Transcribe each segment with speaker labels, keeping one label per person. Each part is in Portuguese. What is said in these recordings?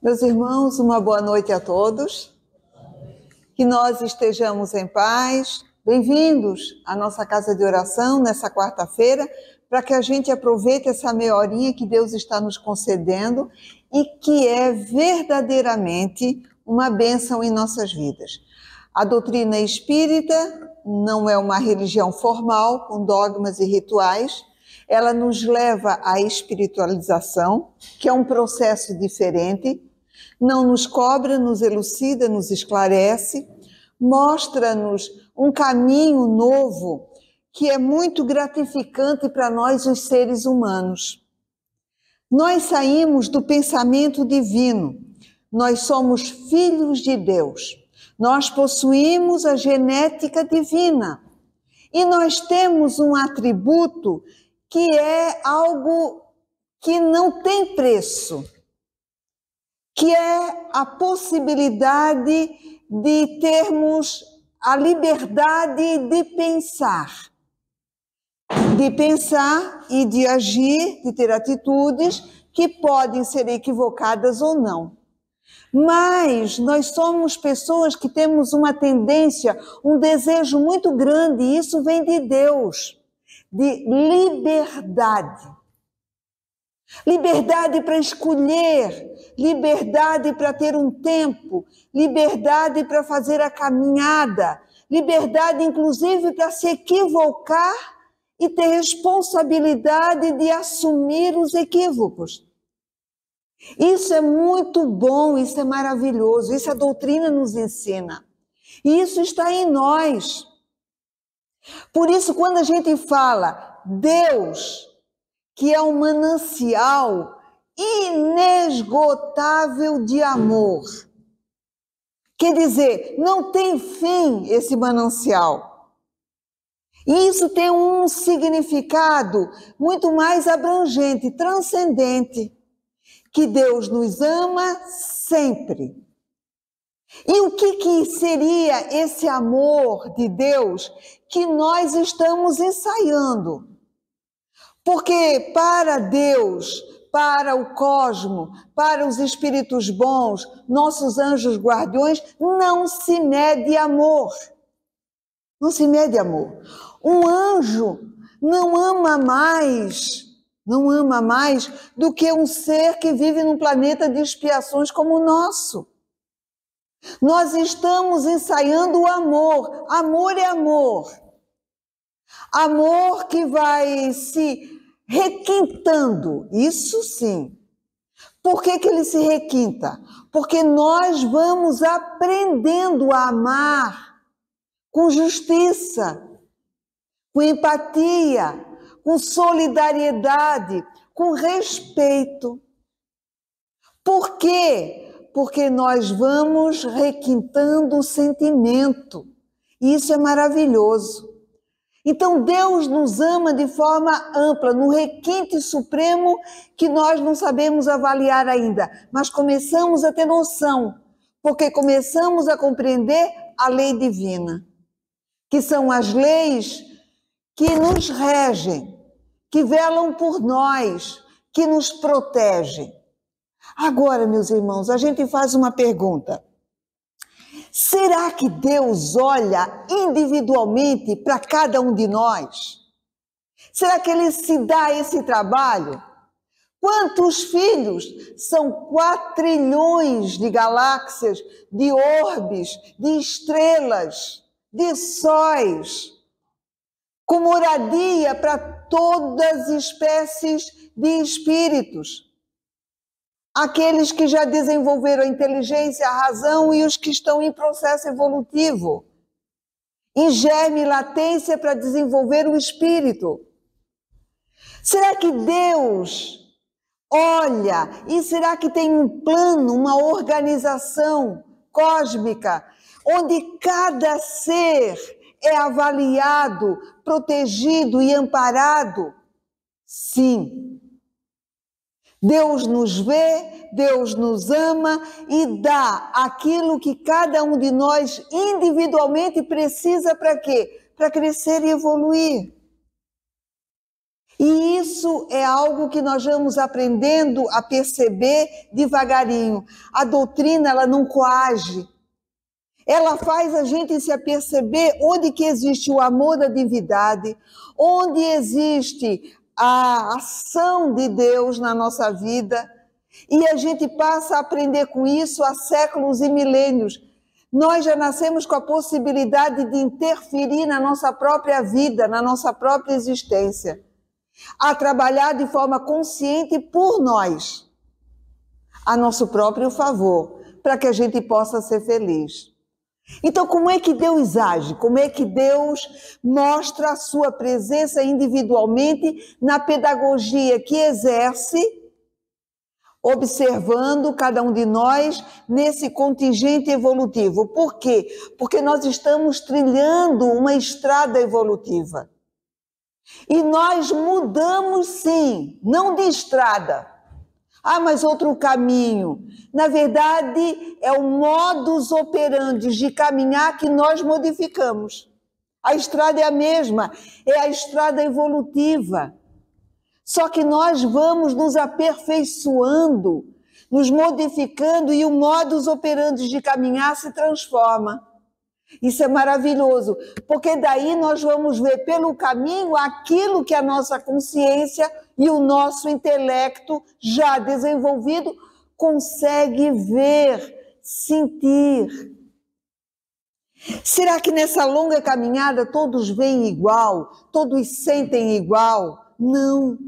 Speaker 1: Meus irmãos, uma boa noite a todos. Que nós estejamos em paz. Bem-vindos à nossa casa de oração nessa quarta-feira, para que a gente aproveite essa meia horinha que Deus está nos concedendo e que é verdadeiramente uma bênção em nossas vidas. A doutrina espírita não é uma religião formal, com dogmas e rituais. Ela nos leva à espiritualização, que é um processo diferente. Não nos cobra, nos elucida, nos esclarece, mostra-nos um caminho novo que é muito gratificante para nós, os seres humanos. Nós saímos do pensamento divino, nós somos filhos de Deus, nós possuímos a genética divina e nós temos um atributo que é algo que não tem preço, que é a possibilidade de termos a liberdade de pensar e de agir, de ter atitudes que podem ser equivocadas ou não. Mas nós somos pessoas que temos uma tendência, um desejo muito grande, e isso vem de Deus, de liberdade. Liberdade para escolher, liberdade para ter um tempo, liberdade para fazer a caminhada, liberdade inclusive para se equivocar e ter responsabilidade de assumir os equívocos. Isso é muito bom, isso é maravilhoso, isso a doutrina nos ensina. E isso está em nós. Por isso, quando a gente fala Deus, que é um manancial inesgotável de amor. Quer dizer, não tem fim esse manancial. E isso tem um significado muito mais abrangente, transcendente, que Deus nos ama sempre. E o que seria esse amor de Deus que nós estamos ensaiando? Porque para Deus, para o cosmo, para os espíritos bons, nossos anjos guardiões, não se mede amor. Não se mede amor. Um anjo não ama mais do que um ser que vive num planeta de expiações como o nosso. Nós estamos ensaiando o amor. Amor é amor. Amor que vai se requintando, isso sim. Por que ele se requinta? Porque nós vamos aprendendo a amar com justiça, com empatia, com solidariedade, com respeito. Por quê? Porque nós vamos requintando o sentimento. E isso é maravilhoso. Então Deus nos ama de forma ampla, no requinte supremo que nós não sabemos avaliar ainda, mas começamos a ter noção, porque começamos a compreender a lei divina, que são as leis que nos regem, que velam por nós, que nos protegem. Agora, meus irmãos, a gente faz uma pergunta. Será que Deus olha individualmente para cada um de nós? Será que Ele se dá esse trabalho? Quantos filhos? São 4 trilhões de galáxias, de orbes, de estrelas, de sóis, com moradia para todas as espécies de espíritos. Aqueles que já desenvolveram a inteligência, a razão e os que estão em processo evolutivo, em germe e latência para desenvolver o espírito. Será que Deus olha e será que tem um plano, uma organização cósmica, onde cada ser é avaliado, protegido e amparado? Sim. Deus nos vê, Deus nos ama e dá aquilo que cada um de nós individualmente precisa para quê? Para crescer e evoluir. E isso é algo que nós vamos aprendendo a perceber devagarinho. A doutrina, ela não coage. Ela faz a gente se aperceber onde que existe o amor da divindade, onde existe a ação de Deus na nossa vida, e a gente passa a aprender com isso há séculos e milênios. Nós já nascemos com a possibilidade de interferir na nossa própria vida, na nossa própria existência, a trabalhar de forma consciente por nós, a nosso próprio favor, para que a gente possa ser feliz. Então, como é que Deus age? Como é que Deus mostra a sua presença individualmente na pedagogia que exerce, observando cada um de nós nesse contingente evolutivo? Por quê? Porque nós estamos trilhando uma estrada evolutiva. E nós mudamos, sim, não de estrada. Ah, mas outro caminho. Na verdade, é o modus operandi de caminhar que nós modificamos. A estrada é a mesma, é a estrada evolutiva. Só que nós vamos nos aperfeiçoando, nos modificando e o modus operandi de caminhar se transforma. Isso é maravilhoso, porque daí nós vamos ver pelo caminho aquilo que a nossa consciência e o nosso intelecto já desenvolvido consegue ver, sentir. Será que nessa longa caminhada todos veem igual? Todos sentem igual? Não.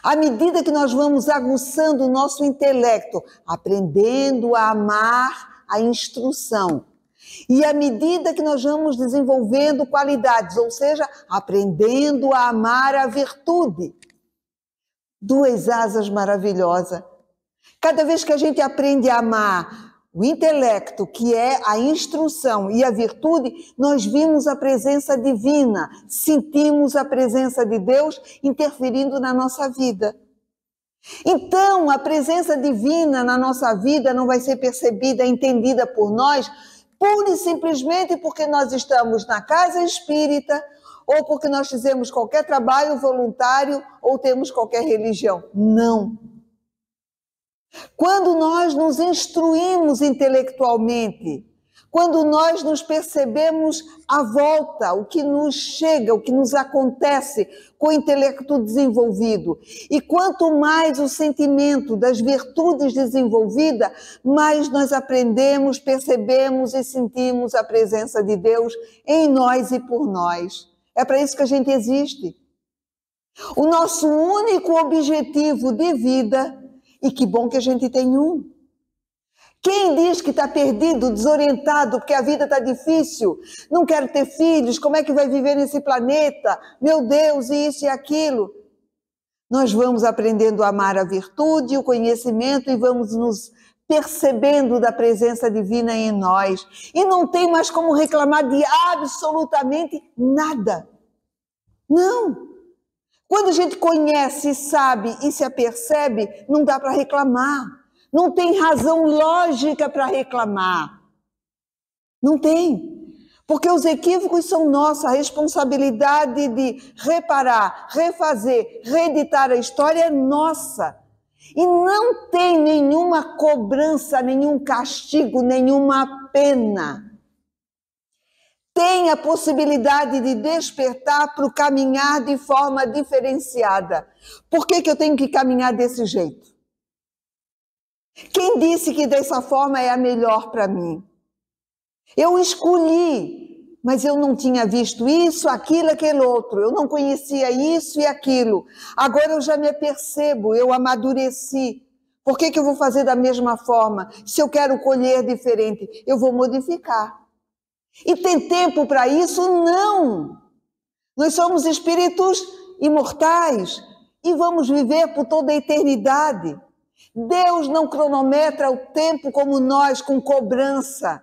Speaker 1: À medida que nós vamos aguçando o nosso intelecto, aprendendo a amar a instrução, e à medida que nós vamos desenvolvendo qualidades, ou seja, aprendendo a amar a virtude, duas asas maravilhosas. Cada vez que a gente aprende a amar o intelecto, que é a instrução, e a virtude, nós vimos a presença divina, sentimos a presença de Deus interferindo na nossa vida. Então, a presença divina na nossa vida não vai ser percebida, entendida por nós, pura e simplesmente porque nós estamos na casa espírita, ou porque nós fizemos qualquer trabalho voluntário, ou temos qualquer religião. Não. Quando nós nos instruímos intelectualmente, quando nós nos percebemos à volta, o que nos chega, o que nos acontece com o intelecto desenvolvido, e quanto mais o sentimento das virtudes desenvolvida, mais nós aprendemos, percebemos e sentimos a presença de Deus em nós e por nós. É para isso que a gente existe. O nosso único objetivo de vida, e que bom que a gente tem um. Quem diz que está perdido, desorientado, porque a vida está difícil, não quero ter filhos, como é que vai viver nesse planeta? Meu Deus, isso e aquilo. Nós vamos aprendendo a amar a virtude e o conhecimento e vamos nos percebendo da presença divina em nós. E não tem mais como reclamar de absolutamente nada. Não. Quando a gente conhece, sabe e se apercebe, não dá para reclamar. Não tem razão lógica para reclamar. Não tem. Porque os equívocos são nossa, a responsabilidade de reparar, refazer, reeditar a história é nossa. E não tem nenhuma cobrança, nenhum castigo, nenhuma pena. Tem a possibilidade de despertar para o caminhar de forma diferenciada. Por que eu tenho que caminhar desse jeito? Quem disse que dessa forma é a melhor para mim? Eu escolhi, mas eu não tinha visto isso, aquilo, aquele outro. Eu não conhecia isso e aquilo. Agora eu já me apercebo, eu amadureci. Por que eu vou fazer da mesma forma? Se eu quero colher diferente, eu vou modificar. E tem tempo para isso? Não! Nós somos espíritos imortais e vamos viver por toda a eternidade. Deus não cronometra o tempo como nós, com cobrança.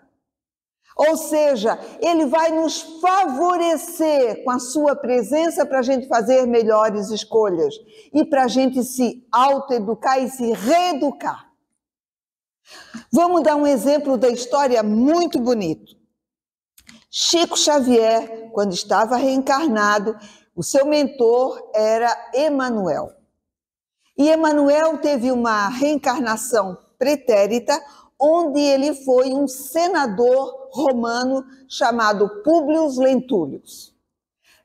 Speaker 1: Ou seja, Ele vai nos favorecer com a sua presença para a gente fazer melhores escolhas e para a gente se autoeducar e se reeducar. Vamos dar um exemplo da história muito bonito. Chico Xavier, quando estava reencarnado, O seu mentor era Emanuel. E Emanuel teve uma reencarnação pretérita, onde ele foi um senador romano chamado Públio Lentúlio,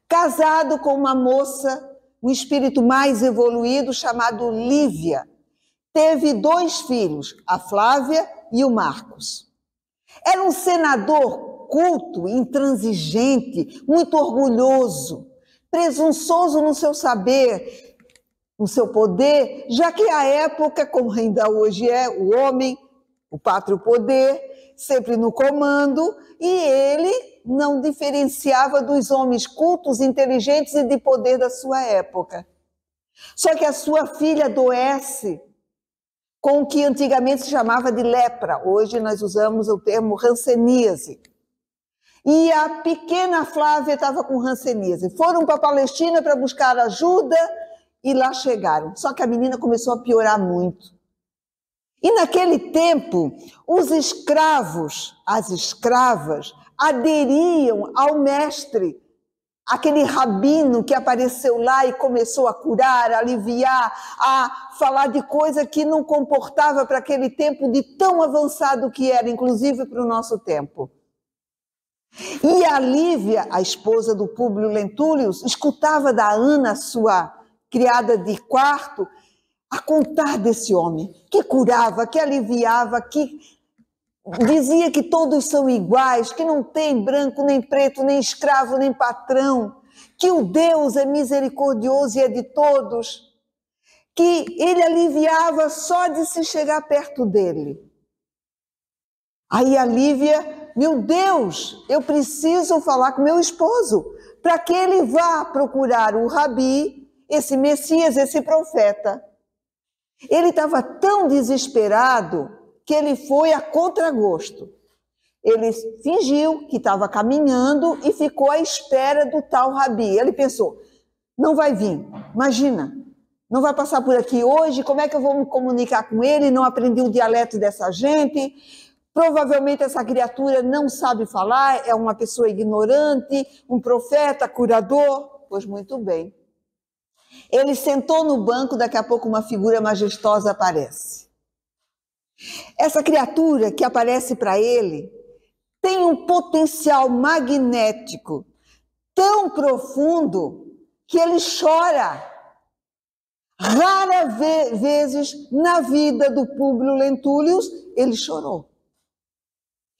Speaker 1: casado com uma moça, um espírito mais evoluído, chamado Lívia. Teve 2 filhos, a Flávia e o Marcos. Era um senador culto, intransigente, muito orgulhoso, presunçoso no seu saber, no seu poder, já que a época, como ainda hoje é, o homem, o pátrio poder, sempre no comando, e ele não diferenciava dos homens cultos, inteligentes e de poder da sua época. Só que a sua filha adoece com o que antigamente se chamava de lepra, hoje nós usamos o termo hanseníase. E a pequena Flávia estava com hanseníase. Foram para a Palestina para buscar ajuda e lá chegaram. Só que a menina começou a piorar muito. E naquele tempo, os escravos, as escravas, aderiam ao mestre, aquele rabino que apareceu lá e começou a curar, a aliviar, a falar de coisa que não comportava para aquele tempo de tão avançado que era, inclusive para o nosso tempo. E a Lívia, a esposa do Públio Lentúlio, escutava da Ana, sua criada de quarto, a contar desse homem, que curava, que aliviava, que dizia que todos são iguais, que não tem branco, nem preto, nem escravo, nem patrão, que o Deus é misericordioso e é de todos, que ele aliviava só de se chegar perto dele. Aí a Lívia, meu Deus, eu preciso falar com meu esposo, para que ele vá procurar o Rabi, esse Messias, esse profeta. Ele estava tão desesperado que ele foi a contragosto. Ele fingiu que estava caminhando e ficou à espera do tal Rabi. Ele pensou, não vai vir, imagina, não vai passar por aqui hoje, como é que eu vou me comunicar com ele? Não aprendi o dialeto dessa gente, provavelmente essa criatura não sabe falar, é uma pessoa ignorante, um profeta, curador. Pois muito bem. Ele sentou no banco, daqui a pouco uma figura majestosa aparece. Essa criatura que aparece para ele tem um potencial magnético tão profundo que ele chora. Raras vezes na vida do Públio Lentúlio ele chorou.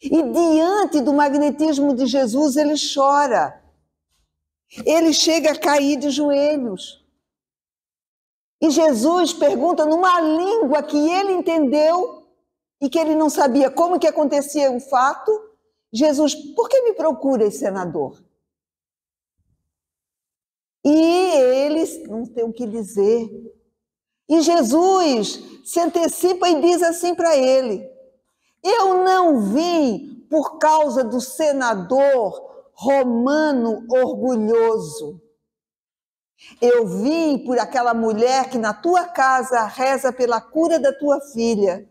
Speaker 1: E diante do magnetismo de Jesus ele chora. Ele chega a cair de joelhos. E Jesus pergunta numa língua que ele entendeu e que ele não sabia como que acontecia o fato. Jesus, por que me procuras, senador? E eles não têm o que dizer. E Jesus se antecipa e diz assim para ele, eu não vim por causa do senador romano orgulhoso. Eu vim por aquela mulher que na tua casa reza pela cura da tua filha.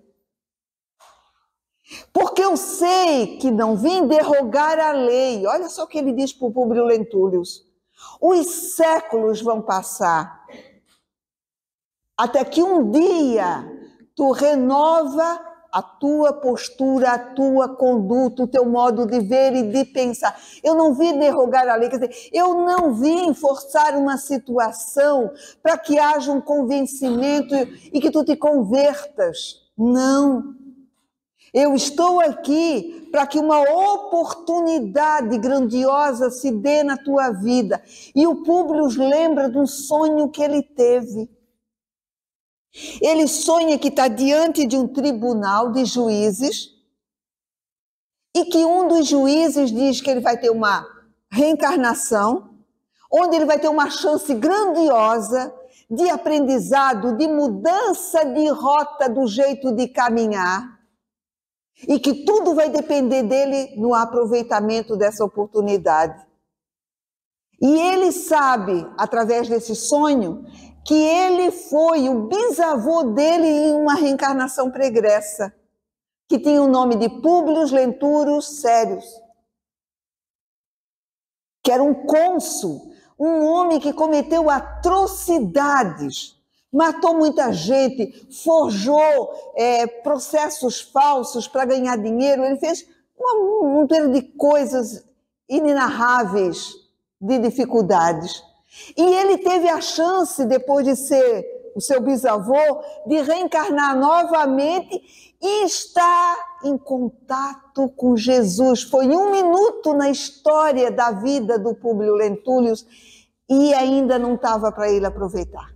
Speaker 1: Porque eu sei que não vim derrogar a lei. Olha só o que ele diz para o Públio Lentúlio. Os séculos vão passar, até que um dia tu renova a tua postura, a tua conduta, o teu modo de ver e de pensar. Eu não vim derrogar a lei, quer dizer, eu não vim forçar uma situação para que haja um convencimento e que tu te convertas. Não. Eu estou aqui para que uma oportunidade grandiosa se dê na tua vida. E o Públio lembra de um sonho que ele teve. Ele sonha que está diante de um tribunal de juízes e que um dos juízes diz que ele vai ter uma reencarnação, onde ele vai ter uma chance grandiosa de aprendizado, de mudança de rota do jeito de caminhar e que tudo vai depender dele no aproveitamento dessa oportunidade. E ele sabe, através desse sonho, que ele foi o bisavô dele em uma reencarnação pregressa, que tinha o nome de Públio Lentúlio Sérios, que era um cônsul, um homem que cometeu atrocidades, matou muita gente, forjou processos falsos para ganhar dinheiro, ele fez um monte de coisas inenarráveis, de dificuldades. E ele teve a chance, depois de ser o seu bisavô, de reencarnar novamente e estar em contato com Jesus. Foi 1 minuto na história da vida do Públio Lentulus e ainda não estava para ele aproveitar.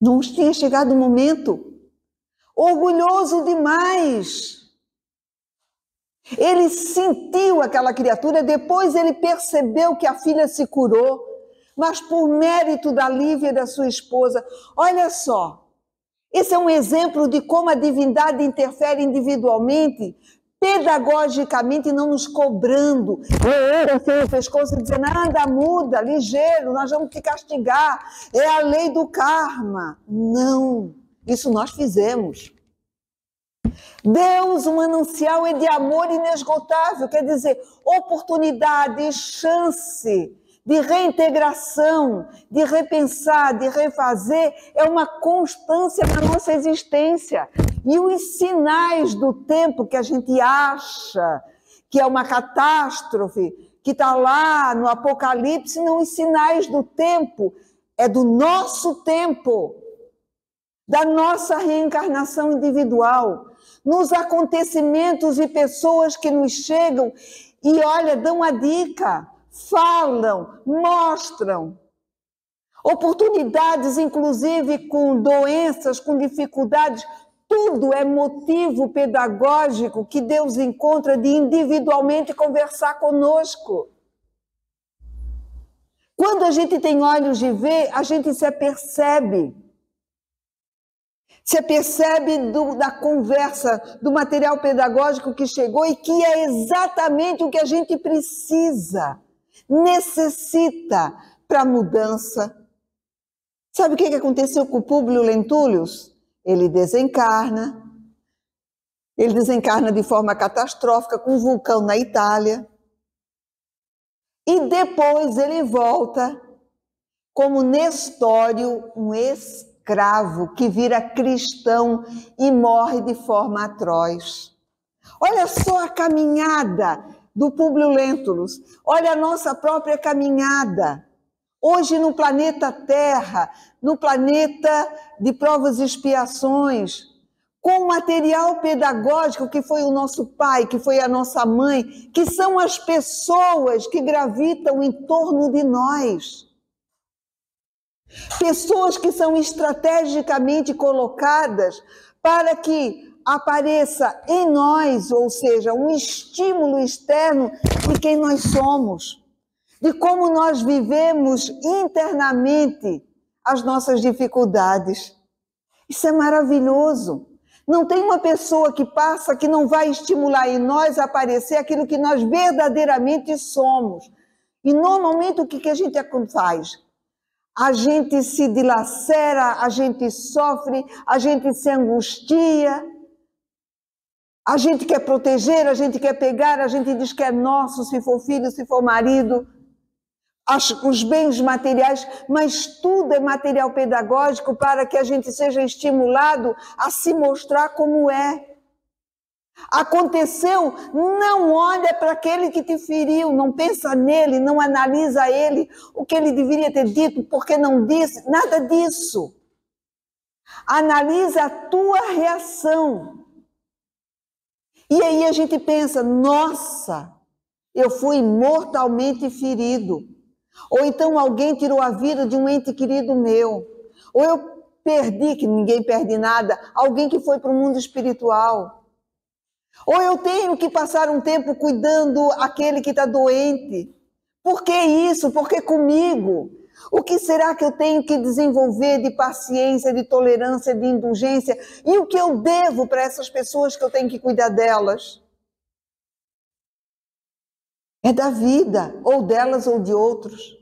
Speaker 1: Não tinha chegado o momento. Orgulhoso demais. Ele sentiu aquela criatura, depois ele percebeu que a filha se curou, mas por mérito da Lívia e da sua esposa. Olha só, esse é um exemplo de como a divindade interfere individualmente, pedagogicamente, não nos cobrando, assim no pescoço, dizendo, anda, muda, ligeiro, nós vamos te castigar, é a lei do karma. Não, isso nós fizemos. Deus, um manancial é de amor inesgotável, quer dizer, oportunidade, chance de reintegração, de repensar, de refazer, é uma constância na nossa existência. E os sinais do tempo que a gente acha que é uma catástrofe, que está lá no Apocalipse, não, os sinais do tempo é do nosso tempo, da nossa reencarnação individual, nos acontecimentos e pessoas que nos chegam e, olha, dão a dica, falam, mostram. Oportunidades, inclusive com doenças, com dificuldades, tudo é motivo pedagógico que Deus encontra de individualmente conversar conosco. Quando a gente tem olhos de ver, a gente se apercebe. Se percebe da conversa, do material pedagógico que chegou e que é exatamente o que a gente precisa, necessita para a mudança. Sabe o que aconteceu com o Públio Lentulus? Ele desencarna de forma catastrófica com um vulcão na Itália, e depois ele volta como Nestório, um escravo que vira cristão e morre de forma atroz. Olha só a caminhada do Públio Lentulus, olha a nossa própria caminhada. Hoje no planeta Terra, no planeta de provas e expiações, com o material pedagógico que foi o nosso pai, que foi a nossa mãe, que são as pessoas que gravitam em torno de nós. Pessoas que são estrategicamente colocadas para que apareça em nós, ou seja, um estímulo externo de quem nós somos, de como nós vivemos internamente as nossas dificuldades. Isso é maravilhoso. Não tem uma pessoa que passa que não vai estimular em nós a aparecer aquilo que nós verdadeiramente somos. E normalmente o que a gente faz? A gente se dilacera, a gente sofre, a gente se angustia, a gente quer proteger, a gente quer pegar, a gente diz que é nosso, se for filho, se for marido, os bens materiais, mas tudo é material pedagógico para que a gente seja estimulado a se mostrar como é. Aconteceu, não olha para aquele que te feriu, não pensa nele, não analisa ele, o que ele deveria ter dito, porque não disse, nada disso. Analisa a tua reação. E aí a gente pensa, nossa, eu fui mortalmente ferido. Ou então alguém tirou a vida de um ente querido meu. Ou eu perdi, que ninguém perde nada, alguém que foi para o mundo espiritual. Ou eu tenho que passar um tempo cuidando aquele que está doente. Por que isso? Por que comigo? O que será que eu tenho que desenvolver de paciência, de tolerância, de indulgência? E o que eu devo para essas pessoas que eu tenho que cuidar delas? É da vida, ou delas ou de outros.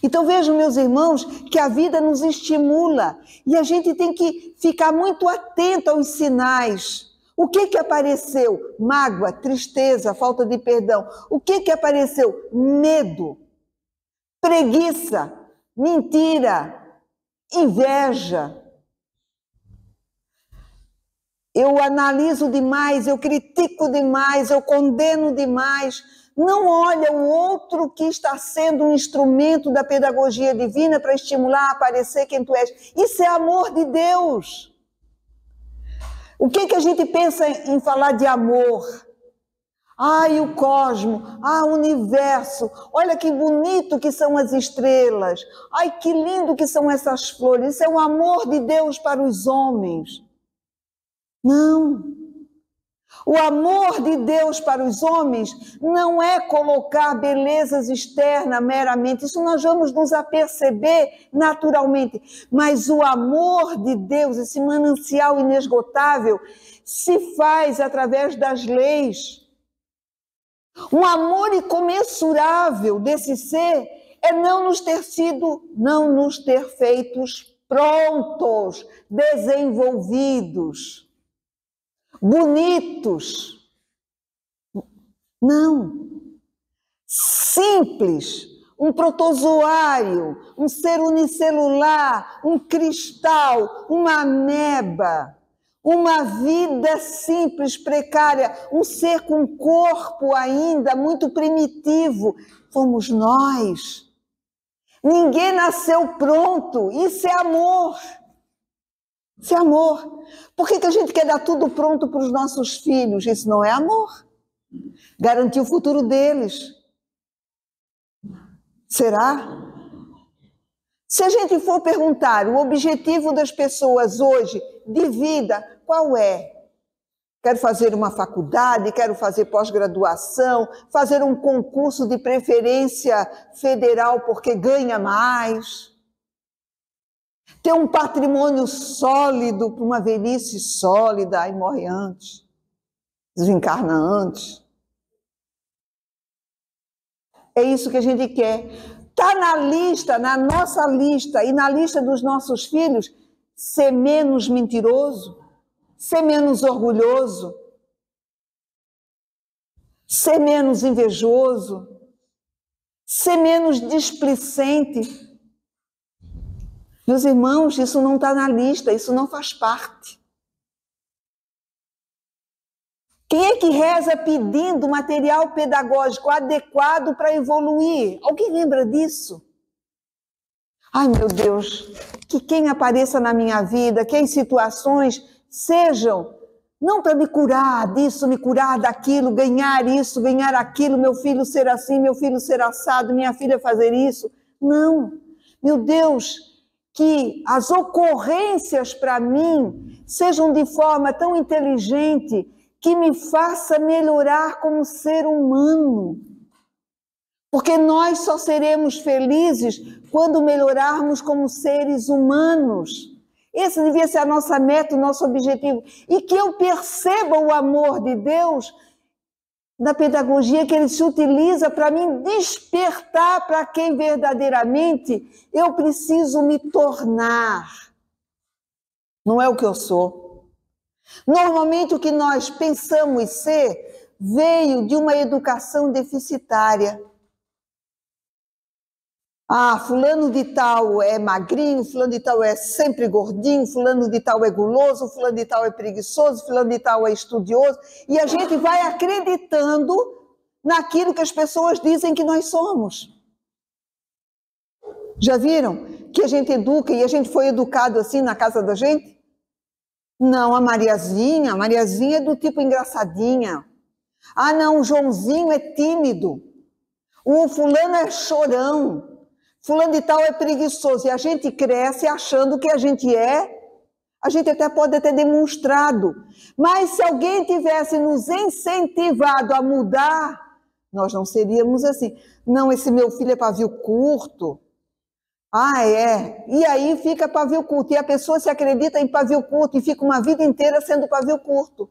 Speaker 1: Então vejam, meus irmãos, que a vida nos estimula e a gente tem que ficar muito atento aos sinais. O que apareceu? Mágoa, tristeza, falta de perdão. O que apareceu? Medo. preguiça, mentira, inveja. Eu analiso demais, eu critico demais, eu condeno demais. Não olha o outro que está sendo um instrumento da pedagogia divina para estimular a aparecer quem tu és. Isso é amor de Deus. O que a gente pensa em falar de amor? Ai, o cosmo, o universo, olha que bonito que são as estrelas, ai, que lindo que são essas flores, isso é o amor de Deus para os homens. Não. O amor de Deus para os homens não é colocar belezas externas meramente, isso nós vamos nos aperceber naturalmente, mas o amor de Deus, esse manancial inesgotável, se faz através das leis. Um amor incomensurável desse ser é não nos ter feitos prontos, desenvolvidos, bonitos. Não. Simples, um protozoário, um ser unicelular, um cristal, uma ameba. Uma vida simples, precária, um ser com corpo ainda muito primitivo. Fomos nós. Ninguém nasceu pronto. Isso é amor. Isso é amor. Por que a gente quer dar tudo pronto para os nossos filhos? Isso não é amor. Garantir o futuro deles. Será? Se a gente for perguntar o objetivo das pessoas hoje de vida, qual é? Quero fazer uma faculdade, quero fazer pós-graduação, fazer um concurso de preferência federal porque ganha mais, ter um patrimônio sólido para uma velhice sólida, aí morre antes, desencarna antes. É isso que a gente quer. Está na lista, na nossa lista e na lista dos nossos filhos, ser menos mentiroso, ser menos orgulhoso, ser menos invejoso, ser menos displicente. Meus irmãos, isso não está na lista, isso não faz parte. Quem é que reza pedindo material pedagógico adequado para evoluir? Alguém lembra disso? Ai, meu Deus, que quem apareça na minha vida, que as situações sejam, não para me curar disso, me curar daquilo, ganhar isso, ganhar aquilo, meu filho ser assim, meu filho ser assado, minha filha fazer isso. Não, meu Deus, que as ocorrências para mim sejam de forma tão inteligente que me faça melhorar como ser humano. Porque nós só seremos felizes quando melhorarmos como seres humanos. Esse devia ser a nossa meta, o nosso objetivo. E que eu perceba o amor de Deus na pedagogia que ele se utiliza para me despertar para quem verdadeiramente eu preciso me tornar. Não é o que eu sou. Normalmente o que nós pensamos ser veio de uma educação deficitária. Fulano de tal é magrinho, fulano de tal é sempre gordinho, fulano de tal é guloso, fulano de tal é preguiçoso, fulano de tal é estudioso, e a gente vai acreditando naquilo que as pessoas dizem que nós somos. Já viram que a gente educa e a gente foi educado assim na casa da gente? Não, a Mariazinha é do tipo engraçadinha. Não, o Joãozinho é tímido. O fulano é chorão. Fulano de tal é preguiçoso. E a gente cresce achando que a gente até pode ter demonstrado. Mas se alguém tivesse nos incentivado a mudar, nós não seríamos assim. Não, esse meu filho é pavio curto. E aí fica pavio curto. E a pessoa se acredita em pavio curto e fica uma vida inteira sendo pavio curto.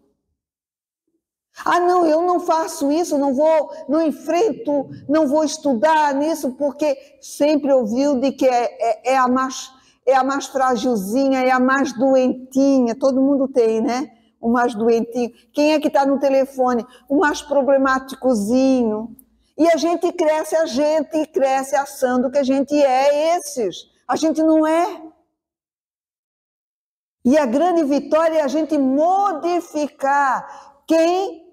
Speaker 1: Não, eu não faço isso, não enfrento, não vou estudar nisso, porque sempre ouviu de que é a mais frágilzinha, é a mais doentinha. Todo mundo tem, né? O mais doentinho. Quem é que está no telefone? O mais problemáticozinho. E a gente cresce achando que a gente é esses. A gente não é. E a grande vitória é a gente modificar quem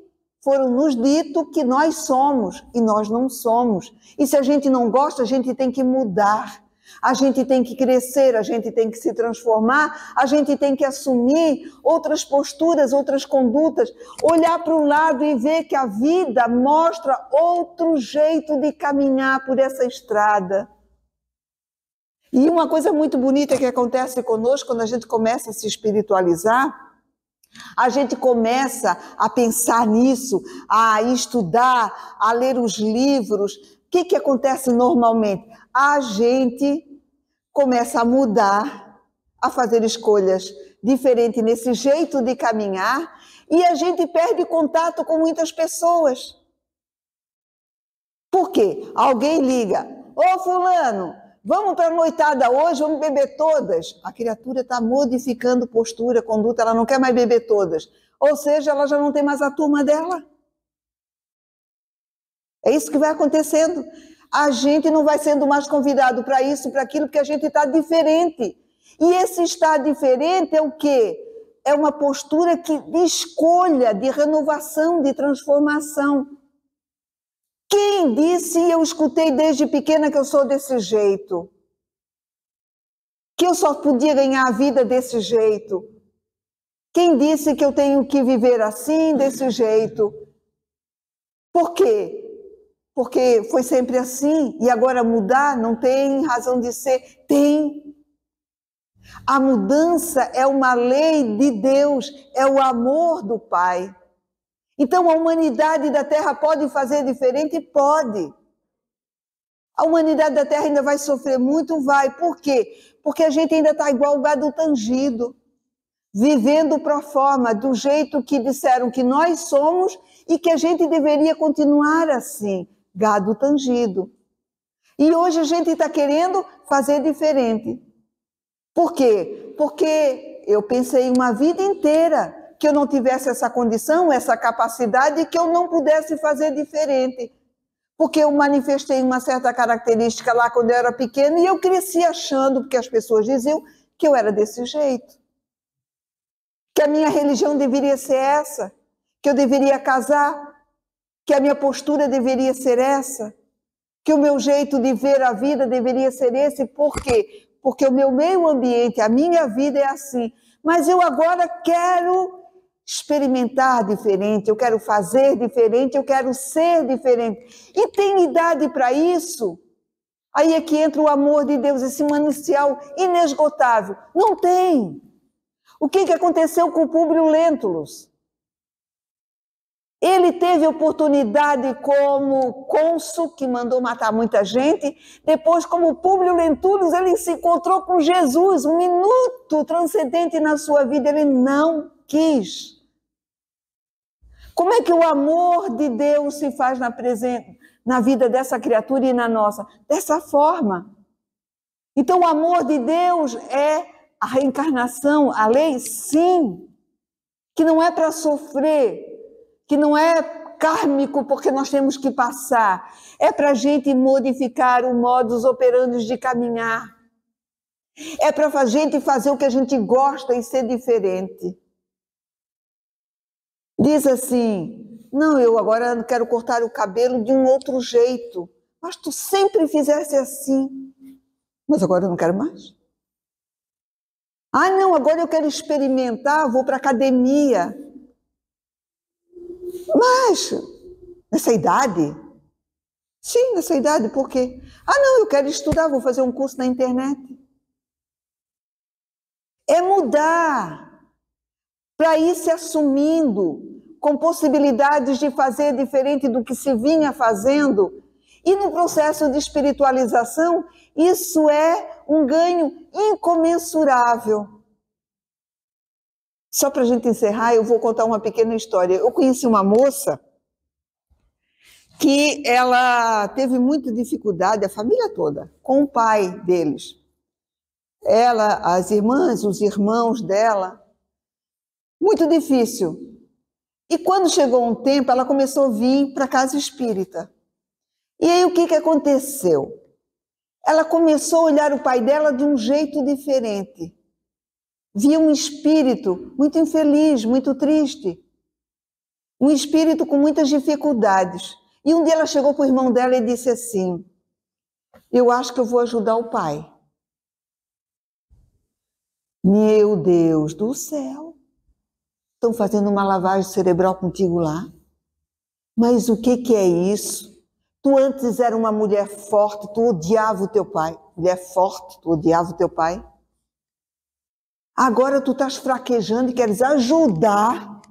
Speaker 1: foram nos dito que nós somos e nós não somos. E se a gente não gosta, a gente tem que mudar. A gente tem que crescer, a gente tem que se transformar, a gente tem que assumir outras posturas, outras condutas, olhar para o lado e ver que a vida mostra outro jeito de caminhar por essa estrada. E uma coisa muito bonita que acontece conosco quando a gente começa a se espiritualizar, a gente começa a pensar nisso, a estudar, a ler os livros. O que acontece normalmente? A gente começa a mudar, a fazer escolhas diferentes nesse jeito de caminhar e a gente perde contato com muitas pessoas. Por quê? Alguém liga, ô fulano, vamos para a noitada hoje, vamos beber todas. A criatura está modificando postura, conduta, ela não quer mais beber todas. Ou seja, ela já não tem mais a turma dela. É isso que vai acontecendo. A gente não vai sendo mais convidado para isso, para aquilo, porque a gente está diferente. E esse estar diferente é o quê? É uma postura de escolha, de renovação, de transformação. Quem disse, e eu escutei desde pequena que eu sou desse jeito? Que eu só podia ganhar a vida desse jeito? Quem disse que eu tenho que viver assim, desse jeito? Por quê? Porque foi sempre assim, e agora mudar não tem razão de ser? Tem. A mudança é uma lei de Deus, é o amor do Pai. Então a humanidade da Terra pode fazer diferente? Pode. A humanidade da Terra ainda vai sofrer muito? Vai. Por quê? Porque a gente ainda está igual o gado tangido, vivendo pro forma, do jeito que disseram que nós somos e que a gente deveria continuar assim. Gado tangido. E hoje a gente está querendo fazer diferente. Por quê? Porque eu pensei uma vida inteira que eu não tivesse essa condição, essa capacidade, que eu não pudesse fazer diferente. Porque eu manifestei uma certa característica lá quando eu era pequena e eu cresci achando, porque as pessoas diziam que eu era desse jeito. Que a minha religião deveria ser essa, que eu deveria casar, que a minha postura deveria ser essa, que o meu jeito de ver a vida deveria ser esse. Por quê? Porque o meu meio ambiente, a minha vida é assim. Mas eu agora quero experimentar diferente, eu quero fazer diferente, eu quero ser diferente. E tem idade para isso? Aí é que entra o amor de Deus, esse manancial inesgotável. Não tem. O que aconteceu com o Públio Lentulus? Ele teve oportunidade como cônsul, que mandou matar muita gente. Depois, como Públio Lentulus, ele se encontrou com Jesus, um minuto transcendente na sua vida. Ele não quis. Como é que o amor de Deus se faz na vida dessa criatura e na nossa? Dessa forma. Então, o amor de Deus é a reencarnação, a lei, sim, que não é para sofrer, que não é kármico porque nós temos que passar, é para a gente modificar o modus operandi de caminhar, é para a gente fazer o que a gente gosta e ser diferente. Diz assim, não, eu agora quero cortar o cabelo de um outro jeito, mas tu sempre fizesse assim, mas agora eu não quero mais. Ah, não, agora eu quero experimentar, vou para a academia. Mas, nessa idade? Sim, nessa idade, por quê? Ah, não, eu quero estudar, vou fazer um curso na internet. É mudar, para ir se assumindo, com possibilidades de fazer diferente do que se vinha fazendo. E no processo de espiritualização, isso é um ganho incomensurável. Só para a gente encerrar, eu vou contar uma pequena história. Eu conheci uma moça que ela teve muita dificuldade, a família toda, com o pai deles. Ela, as irmãs, os irmãos dela, muito difícil. E quando chegou um tempo, ela começou a vir para a casa espírita. E aí o que aconteceu? Ela começou a olhar o pai dela de um jeito diferente. Via um espírito muito infeliz, muito triste. Um espírito com muitas dificuldades. E um dia ela chegou para o irmão dela e disse assim: eu acho que eu vou ajudar o pai. Meu Deus do céu! Estão fazendo uma lavagem cerebral contigo lá? Mas o que é isso? Tu antes era uma mulher forte, tu odiava o teu pai. Mulher forte, tu odiava o teu pai. Agora tu estás fraquejando e queres ajudar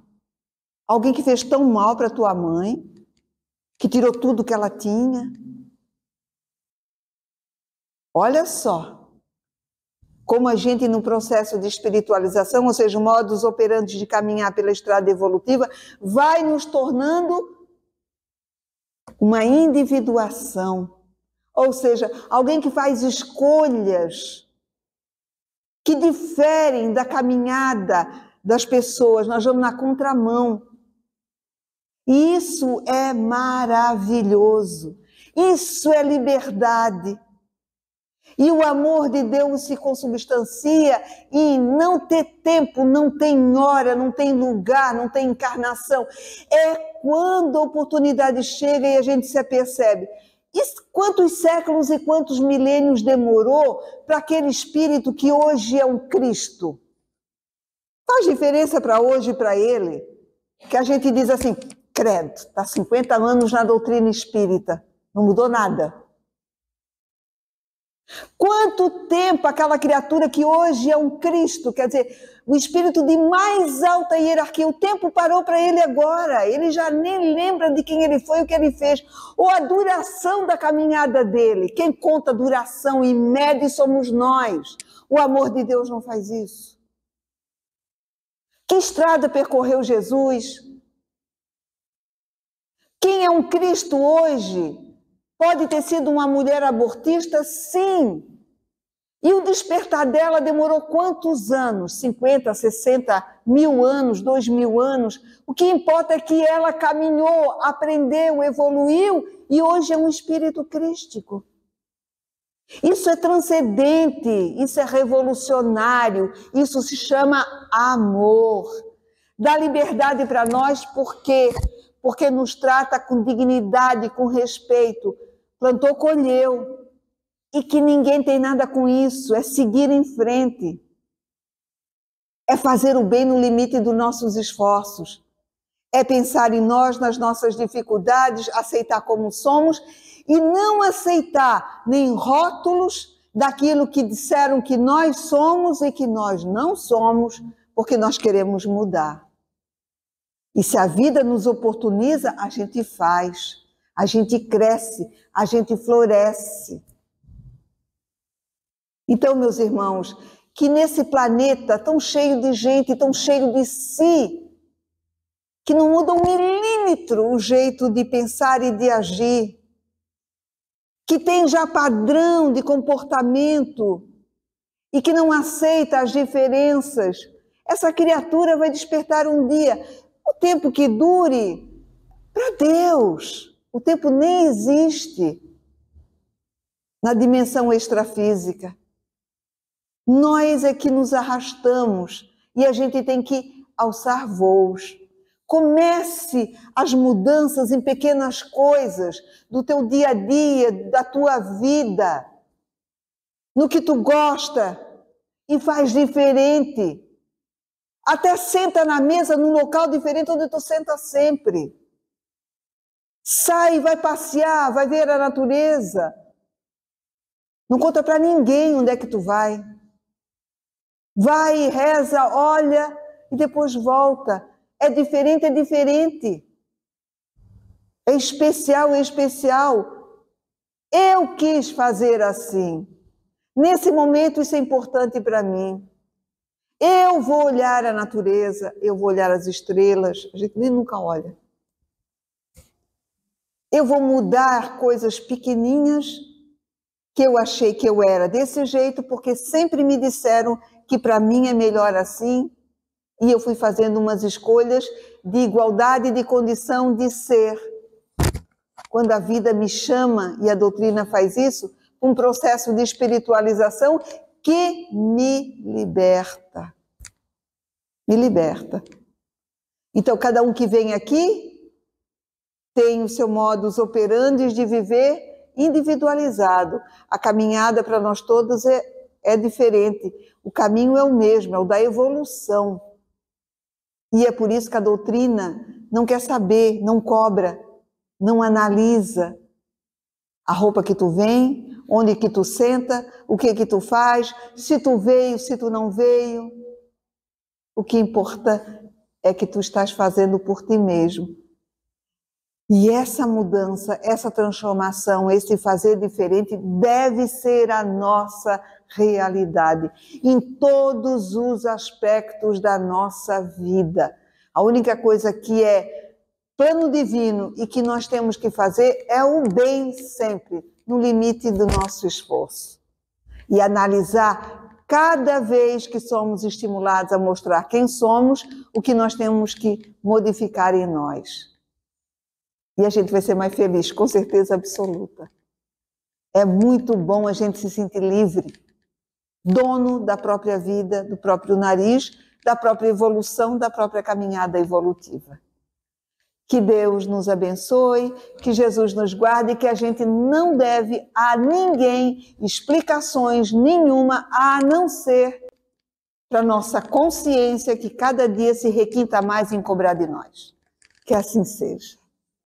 Speaker 1: alguém que fez tão mal para tua mãe, que tirou tudo que ela tinha. Olha só como a gente, no processo de espiritualização, ou seja, o modus operandi de caminhar pela estrada evolutiva, vai nos tornando uma individuação. Ou seja, alguém que faz escolhas que diferem da caminhada das pessoas. Nós vamos na contramão. E isso é maravilhoso. Isso é liberdade. E o amor de Deus se consubstancia em não ter tempo, não tem hora, não tem lugar, não tem encarnação. É quando a oportunidade chega e a gente se apercebe. E quantos séculos e quantos milênios demorou para aquele espírito que hoje é um Cristo? Faz diferença para hoje e para ele? Que a gente diz assim, credo, está 50 anos na doutrina espírita, não mudou nada. Quanto tempo aquela criatura que hoje é um Cristo, quer dizer, o espírito de mais alta hierarquia, o tempo parou para ele agora, ele já nem lembra de quem ele foi, o que ele fez, ou a duração da caminhada dele. Quem conta duração e mede somos nós. O amor de Deus não faz isso. Que estrada percorreu Jesus? Quem é um Cristo hoje? Pode ter sido uma mulher abortista? Sim. E o despertar dela demorou quantos anos? 50, 60, 1000 anos, 2000 anos? O que importa é que ela caminhou, aprendeu, evoluiu e hoje é um espírito crístico. Isso é transcendente, isso é revolucionário, isso se chama amor. Dá liberdade para nós porque nos trata com dignidade, com respeito. Plantou, colheu. E que ninguém tem nada com isso. É seguir em frente. É fazer o bem no limite dos nossos esforços. É pensar em nós, nas nossas dificuldades, aceitar como somos e não aceitar nem rótulos daquilo que disseram que nós somos e que nós não somos, porque nós queremos mudar. E se a vida nos oportuniza, a gente faz, a gente cresce, a gente floresce. Então, meus irmãos, que nesse planeta tão cheio de gente, tão cheio de si, que não muda um milímetro o jeito de pensar e de agir, que tem já padrão de comportamento e que não aceita as diferenças, essa criatura vai despertar um dia. O tempo que dure, para Deus, o tempo nem existe na dimensão extrafísica. Nós é que nos arrastamos e a gente tem que alçar voos. Comece as mudanças em pequenas coisas do teu dia a dia, da tua vida, no que tu gosta e faz diferente. Até senta na mesa num local diferente onde tu senta sempre. Sai, vai passear, vai ver a natureza. Não conta para ninguém onde é que tu vai. Vai, reza, olha e depois volta. É diferente, é diferente. É especial, é especial. Eu quis fazer assim. Nesse momento isso é importante para mim. Eu vou olhar a natureza, eu vou olhar as estrelas, a gente nem nunca olha. Eu vou mudar coisas pequenininhas que eu achei que eu era desse jeito, porque sempre me disseram que para mim é melhor assim, e eu fui fazendo umas escolhas de igualdade de condição de ser. quando a vida me chama, e a doutrina faz isso, um processo de espiritualização que me liberta. Me liberta. Então, cada um que vem aqui tem o seu modus operandi de viver individualizado. A caminhada para nós todos é diferente. O caminho é o mesmo, é o da evolução. E é por isso que a doutrina não quer saber, não cobra, não analisa a roupa que tu vem, onde que tu senta, o que tu faz, se tu veio, se tu não veio. O que importa é que tu estás fazendo por ti mesmo. E essa mudança, essa transformação, esse fazer diferente deve ser a nossa realidade em todos os aspectos da nossa vida. A única coisa que é plano divino e que nós temos que fazer é o bem sempre, no limite do nosso esforço. E analisar cada vez que somos estimulados a mostrar quem somos, o que nós temos que modificar em nós. E a gente vai ser mais feliz, com certeza absoluta. É muito bom a gente se sentir livre, dono da própria vida, do próprio nariz, da própria evolução, da própria caminhada evolutiva. Que Deus nos abençoe, que Jesus nos guarde e que a gente não deve a ninguém explicações nenhuma, a não ser para nossa consciência que cada dia se requinta mais em cobrar de nós. Que assim seja.